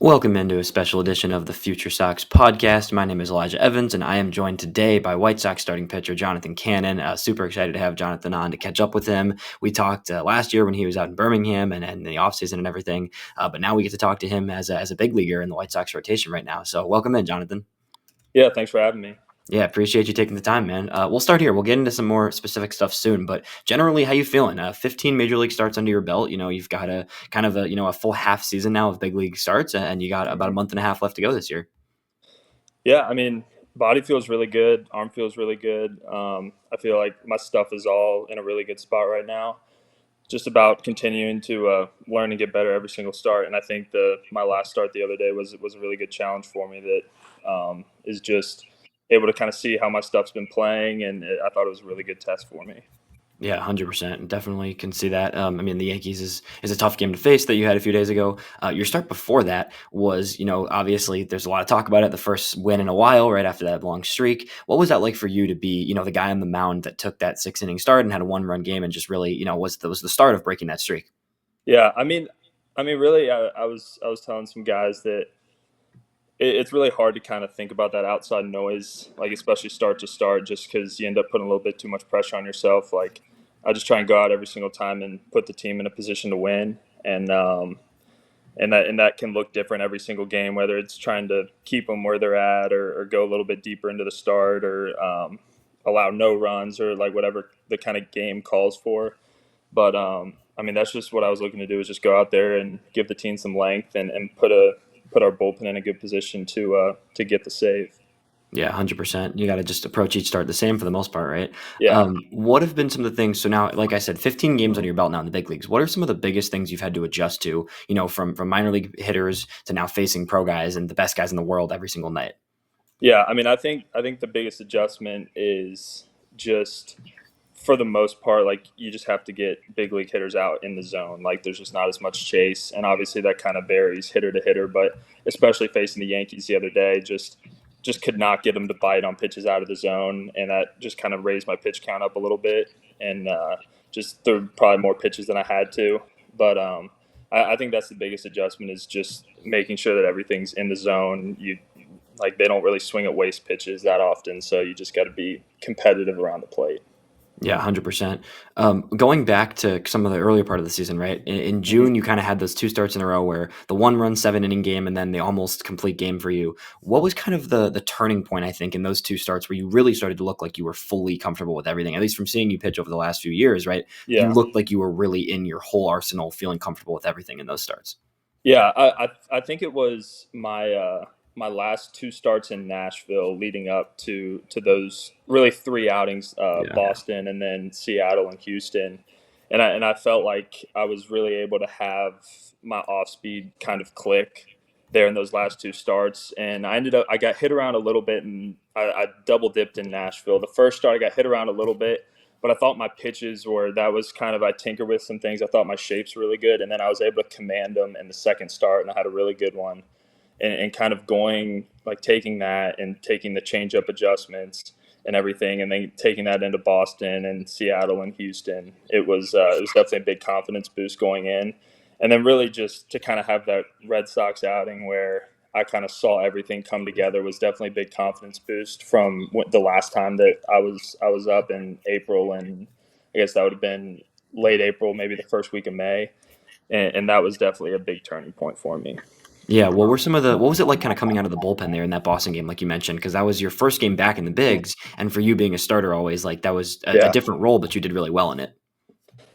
Welcome into a special edition of the FutureSox Podcast. My name is Elijah Evans, and I am joined today by White Sox starting pitcher Jonathan Cannon. Super excited to have Jonathan on to catch up with him. We talked last year when he was out in Birmingham and in the offseason and everything, but now we get to talk to him as a big leaguer in the White Sox rotation right now. So welcome in, Jonathan. Yeah, thanks for having me. Yeah, appreciate you taking the time, man. We'll start here. We'll get into some more specific stuff soon, but generally, how you feeling? 15 major league starts under your belt. You've got a kind of a full half season now of big league starts, and you got about a month and a half left to go this year. Yeah, I mean, body feels really good. Arm feels really good. I feel like my stuff is all in a really good spot right now. Just about continuing to learn and get better every single start. And I think my last start the other day was a really good challenge for me that is just able to kind of see how my stuff's been playing. And I thought it was a really good test for me. Yeah, 100%. Definitely can see that. The Yankees is a tough game to face that you had a few days ago. Your start before that was, obviously there's a lot of talk about it. The first win in a while, right after that long streak. What was that like for you to be, the guy on the mound that took that 6 inning start and had a 1-run game and just really, was the start of breaking that streak? Yeah, really, I was telling some guys that it's really hard to kind of think about that outside noise, like especially start to start, just because you end up putting a little bit too much pressure on yourself. Like I just try and go out every single time and put the team in a position to win, and that can look different every single game, whether it's trying to keep them where they're at or go a little bit deeper into the start or allow no runs or like whatever the kind of game calls for. But that's just what I was looking to do, is just go out there and give the team some length and put our bullpen in a good position to get the save. Yeah, 100%. You got to just approach each start the same for the most part, right? Yeah. What have been some of the things? So now, like I said, 15 games under your belt now in the big leagues. What are some of the biggest things you've had to adjust to, from minor league hitters to now facing pro guys and the best guys in the world every single night? Yeah, I think the biggest adjustment is just, for the most part, like you just have to get big league hitters out in the zone. Like there's just not as much chase, and obviously that kind of varies hitter to hitter. But especially facing the Yankees the other day, just could not get them to bite on pitches out of the zone, and that just kind of raised my pitch count up a little bit, and just threw probably more pitches than I had to. But I think that's the biggest adjustment, is just making sure that everything's in the zone. They don't really swing at waste pitches that often, so you just got to be competitive around the plate. Yeah, 100%. Going back to some of the earlier part of the season, right? In June, you kind of had those 2 starts in a row where the 1-run 7-inning game and then the almost complete game for you. What was kind of the turning point, I think, in those 2 starts where you really started to look like you were fully comfortable with everything? At least from seeing you pitch over the last few years, right? Yeah. You looked like you were really in your whole arsenal, feeling comfortable with everything in those starts. Yeah, I think it was my last 2 starts in Nashville leading up to those really 3 outings, Boston and then Seattle and Houston, and I felt like I was really able to have my off speed kind of click there in those last 2 starts, and I got hit around a little bit, and I double dipped in Nashville. The first start I got hit around a little bit, but I thought my pitches that was kind of, I tinker with some things. I thought my shapes were really good, and then I was able to command them in the second start, and I had a really good one. And kind of going, like taking that and taking the changeup adjustments and everything, and then taking that into Boston and Seattle and Houston. It was definitely a big confidence boost going in. And then really just to kind of have that Red Sox outing where I kind of saw everything come together was definitely a big confidence boost from the last time that I was up in April, and I guess that would have been late April, maybe the first week of May, and that was definitely a big turning point for me. Yeah, what was it like kind of coming out of the bullpen there in that Boston game, like you mentioned, because that was your first game back in the bigs, and for you being a starter always, like that was a different role, but you did really well in it.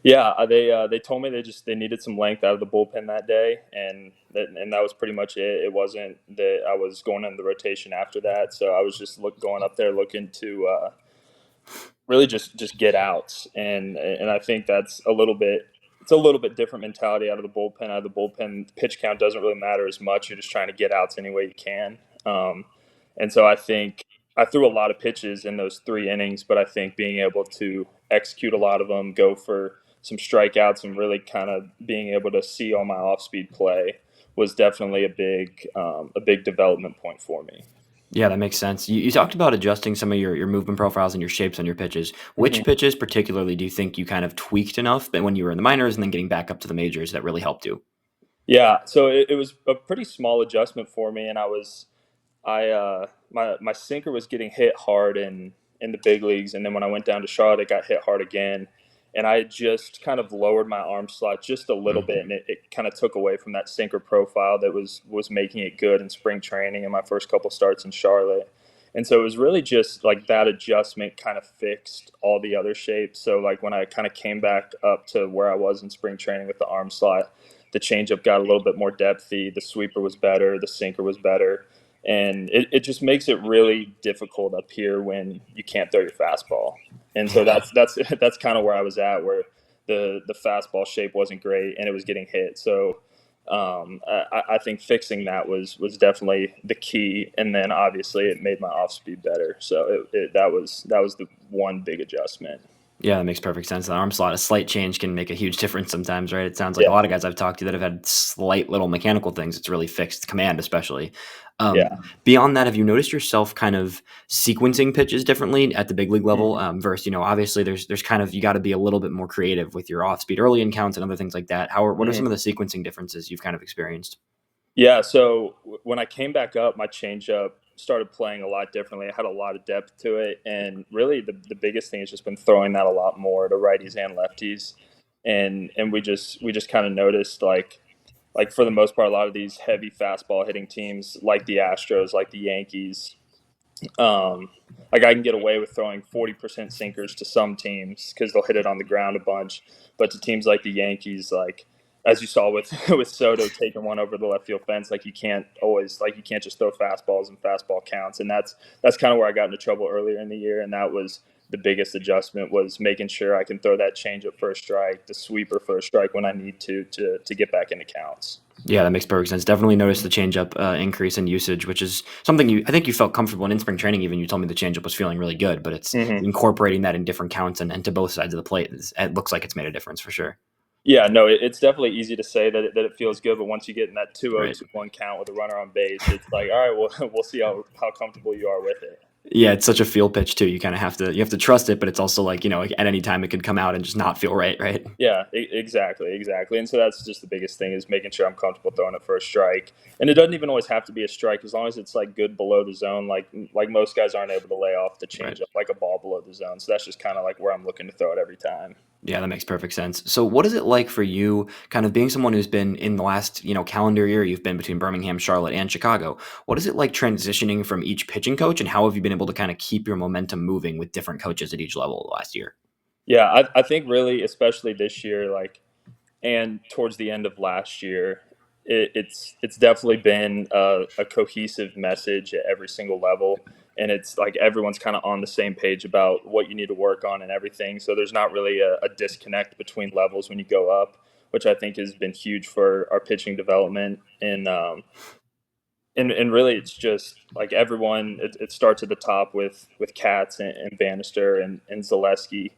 Yeah, they told me they needed some length out of the bullpen that day, and that was pretty much it. It wasn't that I was going in the rotation after that, so I was just going up there looking to really just get outs, and I think that's a little bit different mentality out of the bullpen. Out of the bullpen, pitch count doesn't really matter as much. You're just trying to get outs any way you can, and so I think I threw a lot of pitches in those 3 innings, but I think being able to execute a lot of them, go for some strikeouts, and really kind of being able to see all my off-speed play was definitely a big development point for me. Yeah, that makes sense. You talked about adjusting some of your movement profiles and your shapes on your pitches. Which pitches particularly do you think you kind of tweaked enough that when you were in the minors and then getting back up to the majors that really helped you? Yeah, so it was a pretty small adjustment for me, and my sinker was getting hit hard in the big leagues, and then when I went down to Charlotte, it got hit hard again, and I had just kind of lowered my arm slot just a little Mm. bit, and it kind of took away from that sinker profile that was making it good in spring training and my first couple starts in Charlotte. And so it was really just like that adjustment kind of fixed all the other shapes. So like when I kind of came back up to where I was in spring training with the arm slot, the changeup got a little bit more depthy, the sweeper was better, the sinker was better, and it just makes it really difficult up here when you can't throw your fastball. And so Yeah. that's kind of where I was at, where the fastball shape wasn't great and it was getting hit. So I think fixing that was definitely the key, and then obviously it made my off speed better. So that was the one big adjustment. Yeah, that makes perfect sense. The arm slot, a slight change can make a huge difference sometimes, right? It sounds like a Yeah, lot of guys I've talked to that have had slight little mechanical things. It's really fixed command, especially. yeah. Beyond that, have you noticed yourself kind of sequencing pitches differently at the big league level? Mhm. Versus, obviously there's kind of you got to be a little bit more creative with your off speed early in counts and other things like that. What are some Mhm. of the sequencing differences you've kind of experienced? Yeah, so when I came back up, my changeup started playing a lot differently. It had a lot of depth to it, and really the biggest thing has just been throwing that a lot more to righties and lefties, and we just kind of noticed like for the most part, a lot of these heavy fastball hitting teams like the Astros, like the Yankees, um, like I can get away with throwing 40% sinkers to some teams because they'll hit it on the ground a bunch, but to teams like the Yankees, like as you saw with with Soto taking one over the left field fence, like you can't just throw fastballs and fastball counts, and that's kind of where I got into trouble earlier in the year, and that was the biggest adjustment was making sure I can throw that changeup for a strike, the sweeper for a strike when I need to get back into counts. Yeah, that makes perfect sense. Definitely noticed the changeup increase in usage, which is something I think you felt comfortable in spring training. Even you told me the changeup was feeling really good, but it's Mm-hmm. incorporating that in different counts and to both sides of the plate. It looks like it's made a difference for sure. Yeah, no, it's definitely easy to say that it feels good, but once you get in that 2-0, Right. 2-1 count with a runner on base, it's like, all right, well, we'll see how comfortable you are with it. Yeah, it's such a feel pitch too. You kind of have to trust it, but it's also like at any time it could come out and just not feel right, right? Yeah, exactly. And so that's just the biggest thing is making sure I'm comfortable throwing it for a strike. And it doesn't even always have to be a strike as long as it's like good below the zone. Like most guys aren't able to lay off the Right. changeup like a ball below the zone. So that's just kind of like where I'm looking to throw it every time. Yeah, that makes perfect sense. So, what is it like for you, kind of being someone who's been in the last, calendar year, you've been between Birmingham, Charlotte, and Chicago? What is it like transitioning from each pitching coach, and how have you been able to kind of keep your momentum moving with different coaches at each level last year? Yeah, I think really, especially this year, like and towards the end of last year, it's definitely been a cohesive message at every single level, and it's like everyone's kind of on the same page about what you need to work on and everything. So there's not really a disconnect between levels when you go up, which I think has been huge for our pitching development. And really, it's just like everyone. It starts at the top with Katz and Bannister and Zaleski,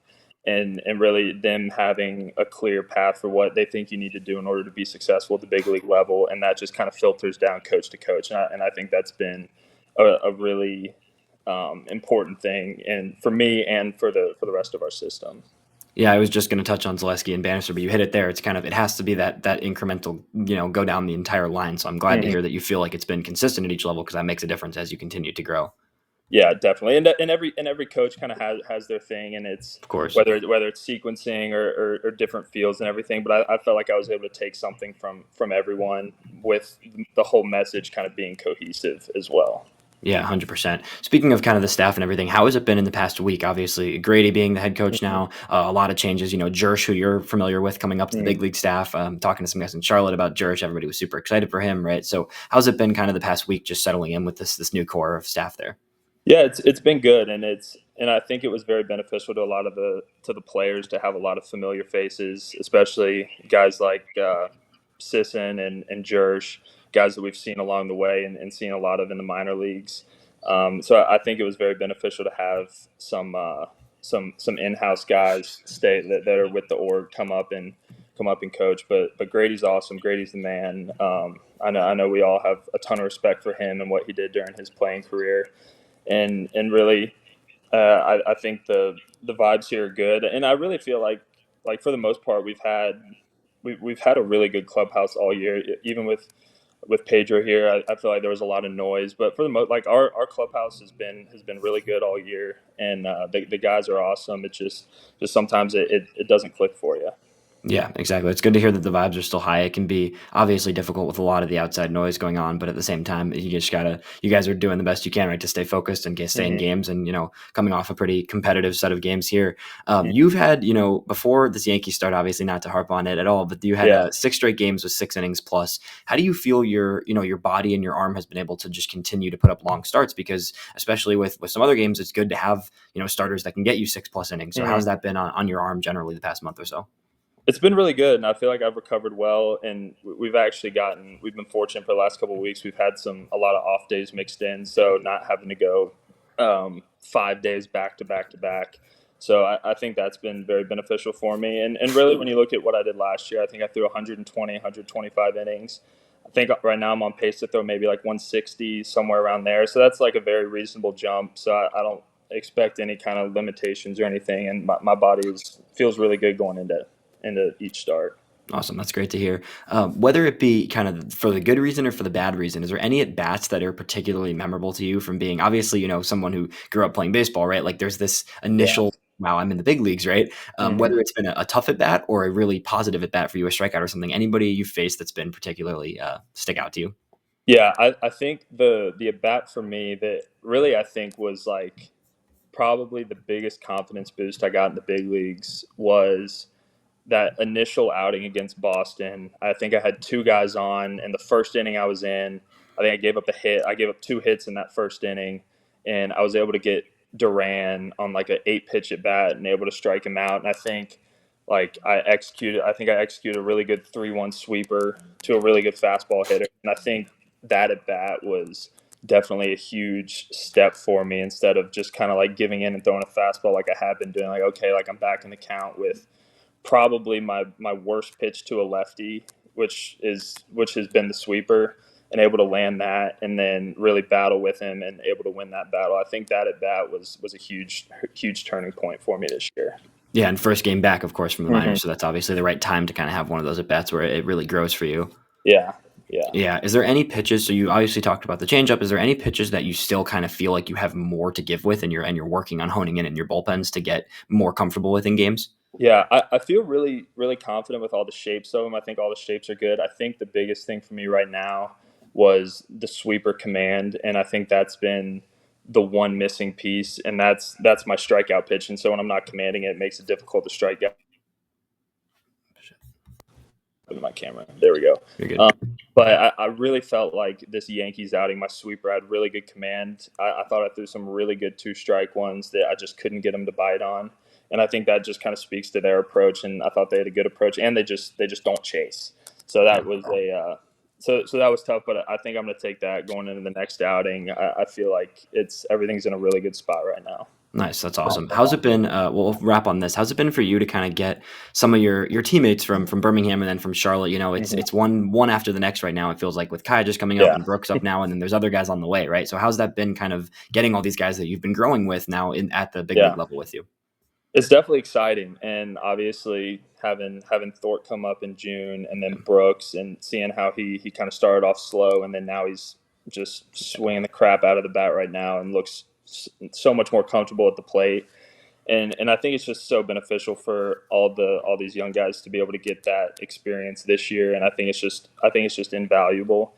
and really them having a clear path for what they think you need to do in order to be successful at the big league level, and that just kind of filters down coach to coach. And I think that's been a really important thing, and for me and for the rest of our system. Yeah, I was just going to touch on Zaleski and Bannister, but you hit it there. It's kind of it has to be that incremental, go down the entire line. So I'm glad to Mhm. hear that you feel like it's been consistent at each level because that makes a difference as you continue to grow. Yeah, definitely. And every coach kind of has their thing, and it's Of course. whether it's sequencing or different fields and everything. But I felt like I was able to take something from everyone with the whole message kind of being cohesive as well. Yeah, 100%. Speaking of kind of the staff and everything, how has it been in the past week? Obviously, Grady being the head coach Mhm. now, a lot of changes. Jersh, who you're familiar with, coming up to the Mhm. big league staff. Talking to some guys in Charlotte about Jersh, everybody was super excited for him, right? So, how's it been kind of the past week, just settling in with this new core of staff there? Yeah, it's been good, and I think it was very beneficial to a lot of the players to have a lot of familiar faces, especially guys like Sisson and Jersh, guys that we've seen along the way and seen a lot of in the minor leagues. So I think it was very beneficial to have some in-house guys that are with the org come up and coach. But Grady's awesome. Grady's the man. I know we all have a ton of respect for him and what he did during his playing career, and really, I think the vibes here are good, and I really feel like for the most part we've had a really good clubhouse all year. Even with Pedro here, I feel like there was a lot of noise, but for the most, like our clubhouse has been really good all year, and the guys are awesome. It's just sometimes it doesn't click for you. Yeah, exactly. It's good to hear that the vibes are still high. It can be obviously difficult with a lot of the outside noise going on, but at the same time, you guys are doing the best you can, right, to stay focused and stay in Mm-hmm. games. And coming off a pretty competitive set of games here, you've had before this Yankees start, obviously not to harp on it at all, but you had Yeah. 6 straight games with 6 innings plus. How do you feel your body and your arm has been able to just continue to put up long starts? Because especially with some other games, it's good to have starters that can get you 6+ innings. So Mm-hmm. how's that been on your arm generally the past month or so? It's been really good, and I feel like I've recovered well. And we've been fortunate for the last couple of weeks. We've had a lot of off days mixed in, so not having to go 5 days back to back to back. So I think that's been very beneficial for me. And really, when you look at what I did last year, I think I threw 120, 125 innings. I think right now I'm on pace to throw maybe like 160, somewhere around there. So that's like a very reasonable jump. So I don't expect any kind of limitations or anything, and my body feels really good going into each start. Awesome. That's great to hear. Whether it be kind of for the good reason or for the bad reason, is there any at bats that are particularly memorable to you from being obviously, someone who grew up playing baseball, right? Like there's this Yeah. initial, wow, I'm in the big leagues, right? Hmm. Whether it's been a tough at bat or a really positive at bat for you, a strikeout or something, anybody you faced that's been particularly stick out to you? Yeah, I think the at bat for me that really I think was like probably the biggest confidence boost I got in the big leagues was that initial outing against Boston. I think I had two guys on, and the first inning I was in, I think I gave up a hit. I gave up 2 hits in that first inning, and I was able to get Duran on like an 8 pitch at bat and able to strike him out. And I think I think I executed a really good 3-1 sweeper to a really good fastball hitter. And I think that at bat was definitely a huge step for me instead of just kind of like giving in and throwing a fastball like I have been doing. Like, okay, like I'm back in the count with probably my worst pitch to a lefty, which has been the sweeper, and able to land that and then really battle with him and able to win that battle. I think that at bat was a huge turning point for me this year. Yeah, and first game back, of course, from the Hmm. minors. So that's obviously the right time to kind of have one of those at bats where it really grows for you. Yeah, yeah. Yeah. Is there any pitches? So you obviously talked about the changeup. Is there any pitches that you still kind of feel like you have more to give with, and you're working on honing in your bullpens to get more comfortable with in games? Yeah, I feel really, really confident with all the shapes of them. I think all the shapes are good. I think the biggest thing for me right now was the sweeper command, and I think that's been the one missing piece, and that's my strikeout pitch. And so when I'm not commanding it, it makes it difficult to strike out with my camera. There we go. You're good. Um, but I really felt like this Yankees outing, my sweeper had really good command. I thought I threw some really good 2-strike ones that I just couldn't get them to bite on. And I think that just kind of speaks to their approach. And I thought they had a good approach, and they just don't chase. So Yeah. that was so that was tough. But I think I'm going to take that going into the next outing. I feel like everything's in a really good spot right now. Nice. That's awesome. How's it been? We'll wrap on this. How's it been for you to kind of get some of your teammates from Birmingham and then from Charlotte? Mm-hmm. It's one after the next right now. It feels like with Kai just coming up Yeah. and Brooks up now, and then there's other guys on the way, right? So how's that been kind of getting all these guys that you've been growing with now at the big Yeah. league level with you? It's definitely exciting, and obviously having Thorpe come up in June, and then Brooks, and seeing how he kind of started off slow, and then now he's just swinging the crap out of the bat right now, and looks so much more comfortable at the plate. And I think it's just so beneficial for all these young guys to be able to get that experience this year, and I think it's just invaluable,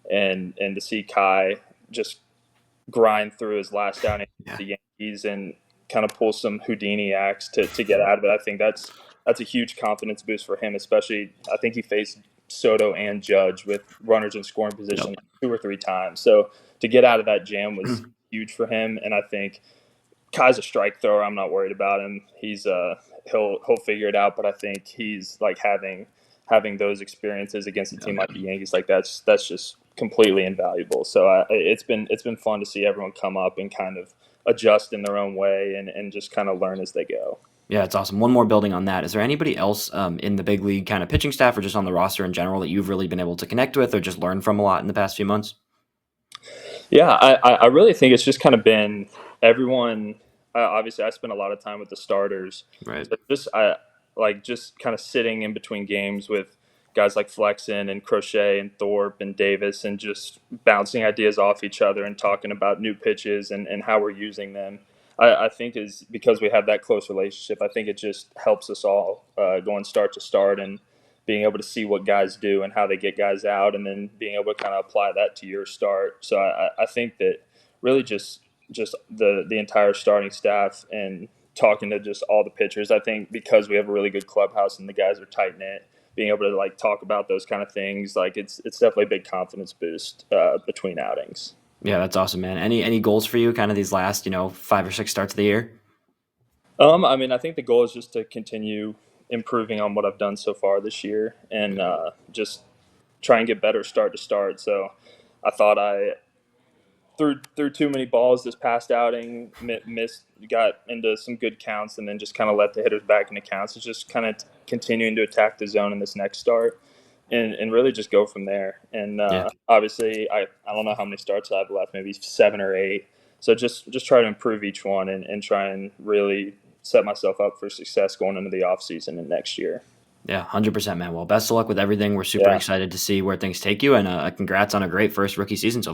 and to see Kai just grind through his last outing Yeah. against the Yankees and kind of pull some Houdini acts to get out of it. I think that's a huge confidence boost for him, especially I think he faced Soto and Judge with runners in scoring position Yep. like 2 or 3 times. So to get out of that jam was huge for him, and I think Kai's a strike thrower. I'm not worried about him. He'll figure it out, but I think he's like having those experiences against a team like the Yankees, like that's just completely invaluable. So it's been fun to see everyone come up and kind of adjust in their own way and just kind of learn as they go. Yeah, it's awesome. One more building on that. Is there anybody else in the big league kind of pitching staff or just on the roster in general that you've really been able to connect with or just learn from a lot in the past few months? Yeah, I really think it's just kind of been everyone. Obviously, I spent a lot of time with the starters. Right. So just like just kind of sitting in between games with guys like Flexen and Crochet and Thorpe and Davis and just bouncing ideas off each other and talking about new pitches and how we're using them. I think is because we have that close relationship. I think it just helps us all going start to start and being able to see what guys do and how they get guys out, and then being able to kind of apply that to your start. So I think that really just the entire starting staff and talking to just all the pitchers. I think because we have a really good clubhouse and the guys are tight knit, being able to like talk about those kind of things, like it's definitely a big confidence boost between outings. Yeah, that's awesome, man. Any goals for you, kind of these last 5 or 6 starts of the year? I mean, I think the goal is just to continue improving on what I've done so far this year, and just try and get better start to start. So I thought I threw too many balls this past outing, missed, got into some good counts, and then just kind of let the hitters back into counts. It's just kind of continuing to attack the zone in this next start, and really just go from there. And Yeah. obviously, I don't know how many starts I have left, maybe 7 or 8. So just try to improve each one and try and really set myself up for success going into the off season and next year. Yeah, 100%, man. Well, best of luck with everything. We're super Yeah. excited to see where things take you, and congrats on a great first rookie season so far.